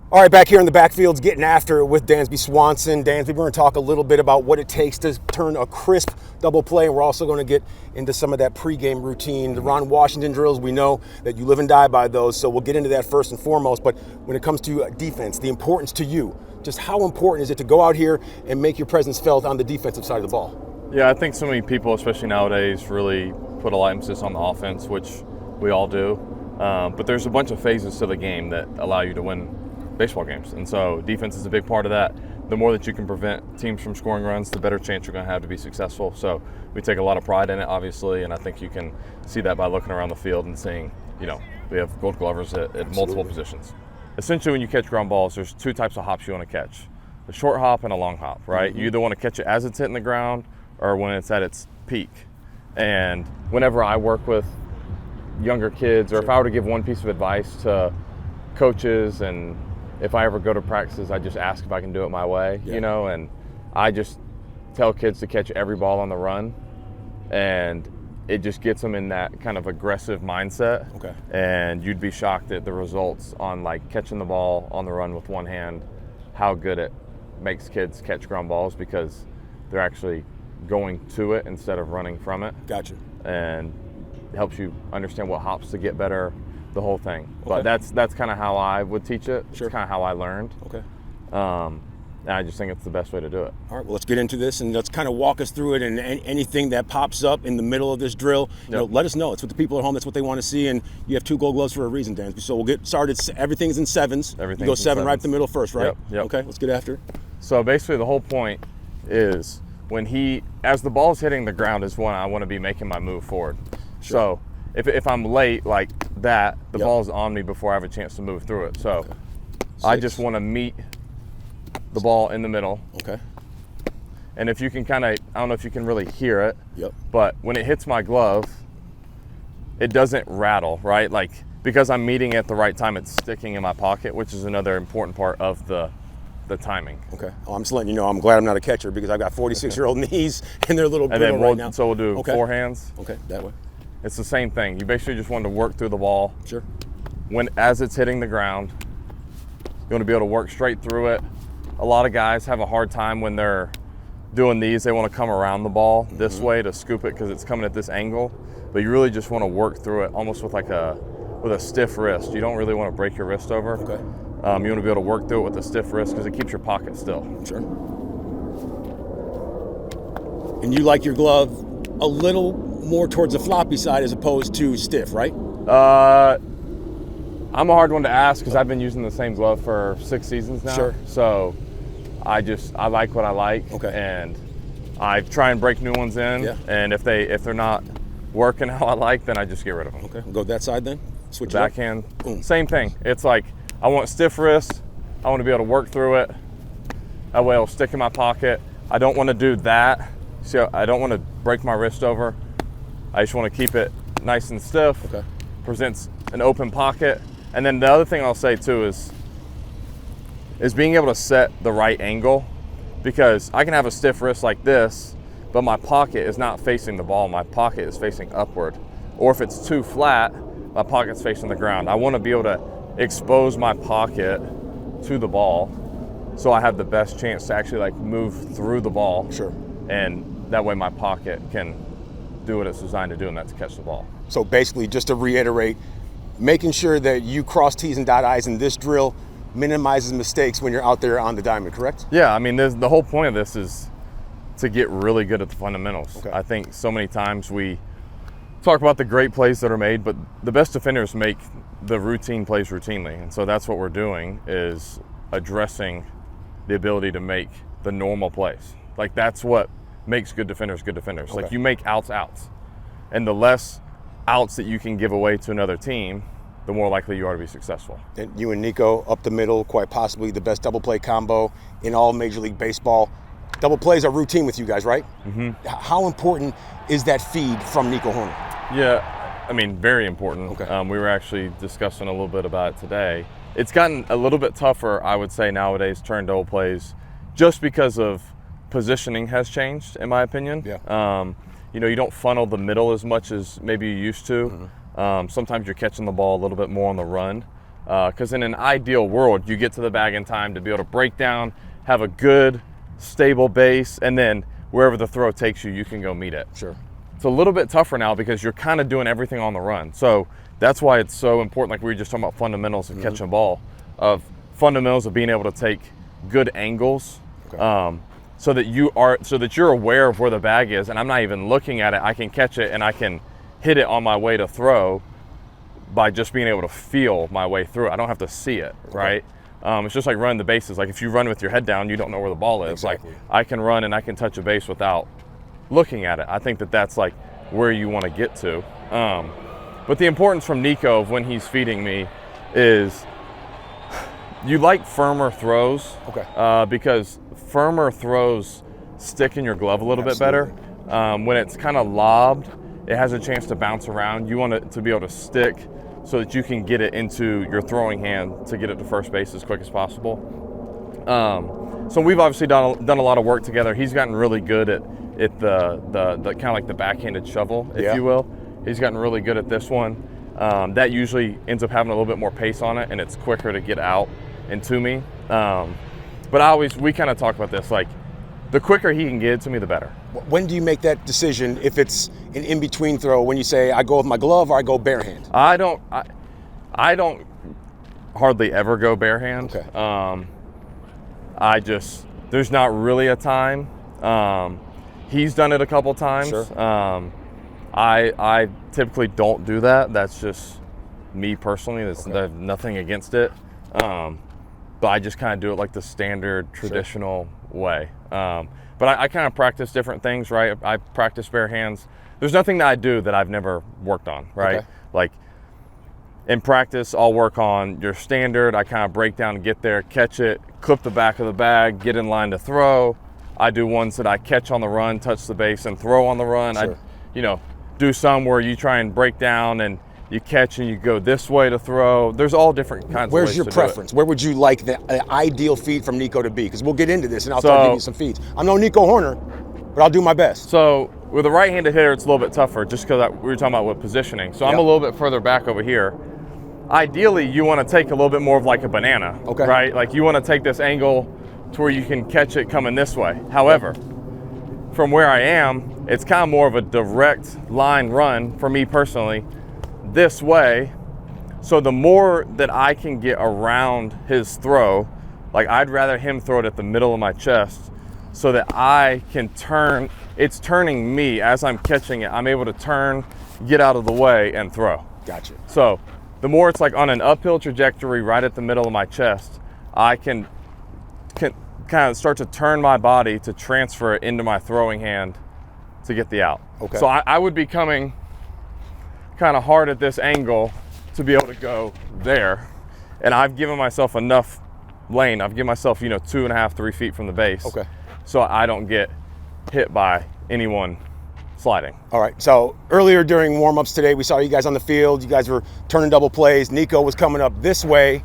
All right, back here in the backfields, getting after it with Dansby Swanson. Dansby, we're going to talk a little bit about what it takes to turn a crisp double play, and we're also going to get into some of that pregame routine, the Ron Washington drills. We know that you live and die by those, so we'll get into that first and foremost. But when it comes to defense, the importance to you, just how important is it to go out here and make your presence felt on the defensive side of the ball? Yeah, I think so many people, especially nowadays, really put a lot of emphasis on the offense, which we all do. But there's a bunch of phases to the game that allow you to win baseball games, and so defense is a big part of that. The more that you can prevent teams from scoring runs, the better chance you're going to have to be successful. So we take a lot of pride in it, obviously, and I think you can see that by looking around the field and seeing, we have gold glovers at multiple positions. Essentially, when you catch ground balls, there's two types of hops you want to catch: a short hop and a long hop, right? You either want to catch it as it's hitting the ground or when it's at its peak. And whenever I work with younger kids, or if I were to give one piece of advice to coaches, and if I ever go to practices, I just ask if I can do it my way, and I just tell kids to catch every ball on the run, and it just gets them in that kind of aggressive mindset. Okay. And you'd be shocked at the results on like catching the ball on the run with one hand, how good it makes kids catch ground balls because they're actually going to it instead of running from it. Gotcha. And it helps you understand what hops to get better, the whole thing. Okay. But that's kind of how I would teach it. Sure. It's kind of how I learned. Okay. And I just think it's the best way to do it. All right, well, let's get into this and let's kind of walk us through it, and anything that pops up in the middle of this drill, let us know. It's what the people at home, that's what they want to see, and you have two gold gloves for a reason, Dansby. So we'll get started. Everything's in sevens. You go seven right up the middle first, right? Yep. Okay, let's get after it. So basically the whole point is as the ball's hitting the ground is when I want to be making my move forward. Sure. So if I'm late like that, the ball's on me before I have a chance to move through it. So I just want to meet the ball in the middle. Okay. And if you can I don't know if you can really hear it, Yep. but when it hits my glove, it doesn't rattle, right? Like, because I'm meeting it at the right time, it's sticking in my pocket, which is another important part of the timing. Okay. Oh, I'm just letting you know, I'm glad I'm not a catcher because I've got 46-year-old knees and they're a little brittle right now. So we'll do four hands. Okay, that way. It's the same thing. You basically just want to work through the ball. Sure. As it's hitting the ground, you want to be able to work straight through it. A lot of guys have a hard time when they're doing these. They want to come around the ball this way to scoop it because it's coming at this angle. But you really just want to work through it almost with with a stiff wrist. You don't really want to break your wrist over. Okay. You want to be able to work through it with a stiff wrist because it keeps your pocket still. Sure. And you like your glove a little more towards the floppy side as opposed to stiff, right? I'm a hard one to ask because I've been using the same glove for 6 seasons now. Sure. So I like what I like. Okay. And I try and break new ones in. Yeah. And if they're not working how I like, then I just get rid of them. Okay, we'll go that side then. Switch the backhand. Same thing. It's like I want stiff wrist. I want to be able to work through it. That way it'll stick in my pocket. I don't want to do that. So I don't want to break my wrist over. I just want to keep it nice and stiff. Okay. Presents an open pocket. And then the other thing I'll say too is being able to set the right angle, because I can have a stiff wrist like this, but my pocket is not facing the ball. My pocket is facing upward. Or if it's too flat, my pocket's facing the ground. I want to be able to expose my pocket to the ball so I have the best chance to actually move through the ball. Sure. And that way my pocket can do what it's designed to do, and that's to catch the ball. So basically, just to reiterate, making sure that you cross T's and dot I's in this drill minimizes mistakes when you're out there on the diamond, correct? Yeah, I mean, the whole point of this is to get really good at the fundamentals. Okay. I think so many times we talk about the great plays that are made, but the best defenders make the routine plays routinely. And so that's what we're doing, is addressing the ability to make the normal plays. That's what makes good defenders good defenders. Okay. You make outs. And the less outs that you can give away to another team, the more likely you are to be successful. And you and Nico up the middle, quite possibly the best double play combo in all Major League Baseball. Double plays are routine with you guys, right? Mm-hmm. How important is that feed from Nico Horner? Yeah, I mean, very important. Okay. We were actually discussing a little bit about it today. It's gotten a little bit tougher, I would say, nowadays, turn double plays, just because of positioning has changed, in my opinion. Yeah. You don't funnel the middle as much as maybe you used to. Mm-hmm. Sometimes you're catching the ball a little bit more on the run, Because in an ideal world, you get to the bag in time to be able to break down, have a good, stable base, and then wherever the throw takes you, you can go meet it. Sure. It's a little bit tougher now because you're kind of doing everything on the run. So that's why it's so important, like we were just talking about fundamentals of catching a ball, of fundamentals of being able to take good angles, so that you're aware of where the bag is, and I'm not even looking at it. I can catch it and I can hit it on my way to throw by just being able to feel my way through it. I don't have to see it, right? It's just like running the bases. Like if you run with your head down, you don't know where the ball is. Exactly. Like I can run and I can touch a base without looking at it. I think that's like where you want to get to. But the importance from Nico of when he's feeding me is you like firmer throws, because firmer throws stick in your glove a little bit better. When it's kind of lobbed, it has a chance to bounce around. You want it to be able to stick so that you can get it into your throwing hand to get it to first base as quick as possible. So we've obviously done a lot of work together. He's gotten really good at the kind of like the backhanded shovel, if you will. He's gotten really good at this one. That usually ends up having a little bit more pace on it, and it's quicker to get out and to me. But we kind of talk about this, like the quicker he can get it to me, the better. When do you make that decision if it's an in-between throw, when you say I go with my glove or I go bare hand? I don't hardly ever go bare hand. There's not really a time. He's done it a couple times. Sure. I typically don't do that. That's just me personally. There's nothing against it. But I just kind of do it like the standard traditional way. But I kind of practice different things, right? I practice bare hands. There's nothing that I do that I've never worked on, right? Like in practice, I'll work on your standard. I kind of break down and get there, catch it, clip the back of the bag, get in line to throw. I do ones that I catch on the run, touch the base, and throw on the run. Sure. I do some where you try and break down and you catch and you go this way to throw. There's all different kinds of ways to do it. Where's your preference? Where would you like the ideal feed from Nico to be? Because we'll get into this and I'll start giving you some feeds. I'm no Nico Horner, but I'll do my best. So with a right-handed hitter, it's a little bit tougher just because we were talking about with positioning. So I'm a little bit further back over here. Ideally, you want to take a little bit more of like a banana, right? Like you want to take this angle to where you can catch it coming this way. However, from where I am, it's kind of more of a direct line run for me personally this way. So the more that I can get around his throw, like I'd rather him throw it at the middle of my chest so that I can turn, it's turning me as I'm catching it. I'm able to turn, get out of the way and throw. Gotcha. So the more it's like on an uphill trajectory right at the middle of my chest, I can kind of start to turn my body to transfer it into my throwing hand to get the out. So I would be coming kind of hard at this angle to be able to go there. And I've given myself enough lane. I've given myself, 2.5, 3 feet from the base. So I don't get hit by anyone sliding. All right, so earlier during warm-ups today, we saw you guys on the field. You guys were turning double plays. Nico was coming up this way.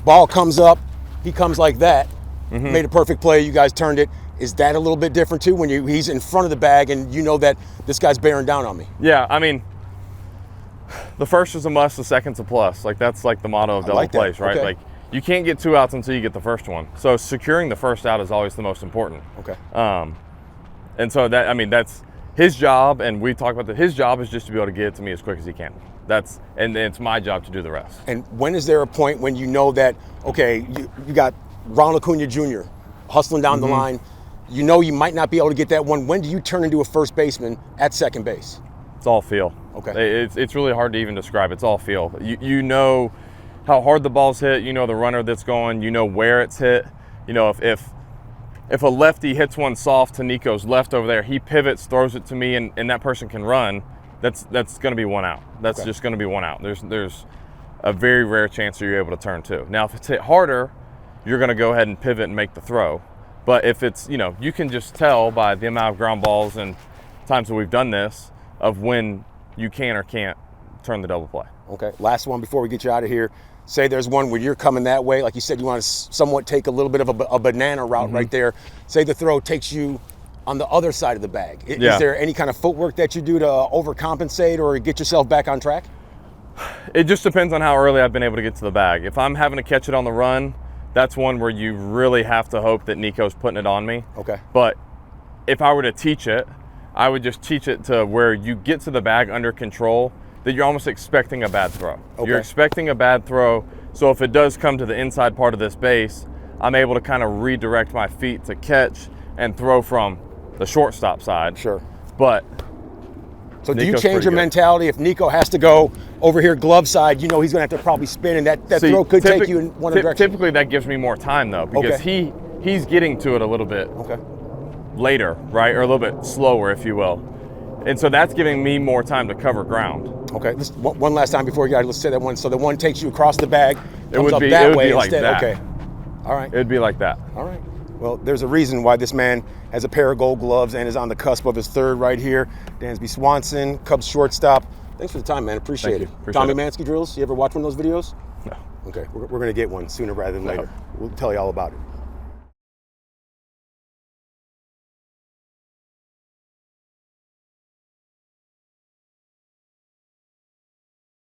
Ball comes up. He comes like that. Made a perfect play. You guys turned it. Is that a little bit different too when he's in front of the bag and you know that this guy's bearing down on me? Yeah, I mean, the first is a must, the second's a plus. Like that's like the motto of double plays, right? Like you can't get 2 outs until you get the first one. So securing the first out is always the most important. And so that's his job, and we talk about that. His job is just to be able to get it to me as quick as he can. And it's my job to do the rest. And when is there a point when you know that, okay, you got Ronald Acuna Jr. hustling down the line, you know you might not be able to get that one. When do you turn into a first baseman at second base? It's all feel. It's really hard to even describe. It's all feel. You know how hard the ball's hit. You know the runner that's going. You know where it's hit. If a lefty hits one soft to Nico's left over there, he pivots, throws it to me, and that person can run. That's going to be 1 out. That's just going to be 1 out. There's a very rare chance that you're able to turn 2. Now, if it's hit harder, you're going to go ahead and pivot and make the throw. But if it's, you can just tell by the amount of ground balls and times that we've done this of when you can or can't turn the double play. Okay, last one before we get you out of here. Say there's one where you're coming that way. Like you said, you want to somewhat take a little bit of a banana route right there. Say the throw takes you on the other side of the bag. Is there any kind of footwork that you do to overcompensate or get yourself back on track? It just depends on how early I've been able to get to the bag. If I'm having to catch it on the run, that's one where you really have to hope that Nico's putting it on me. Okay. But if I were to teach it, I would just teach it to where you get to the bag under control, that you're almost expecting a bad throw. Okay. You're expecting a bad throw, so if it does come to the inside part of this base, I'm able to kind of redirect my feet to catch and throw from the shortstop side. Sure. But so do you Nico's change pretty your good. mentality if Nico has to go over here glove side? You know he's going to have to probably spin, and that See, throw could take you in one direction. Typically, that gives me more time though, because he's getting to it a little bit later, right, or a little bit slower, if you will, and so that's giving me more time to cover ground. Okay. One last time before you guys, let's say that one. So the one takes you across the bag, comes up it that would way be like instead. that. Okay. All right. It'd be like that. All right. Well, there's a reason why this man has a pair of gold gloves and is on the cusp of his third right here. Dansby Swanson, Cubs shortstop. Thanks for the time, man. Appreciate it. Appreciate Tommy it. Mansky drills. You ever watch one of those videos? No. Okay. We're going to get one sooner rather than later. We'll tell you all about it.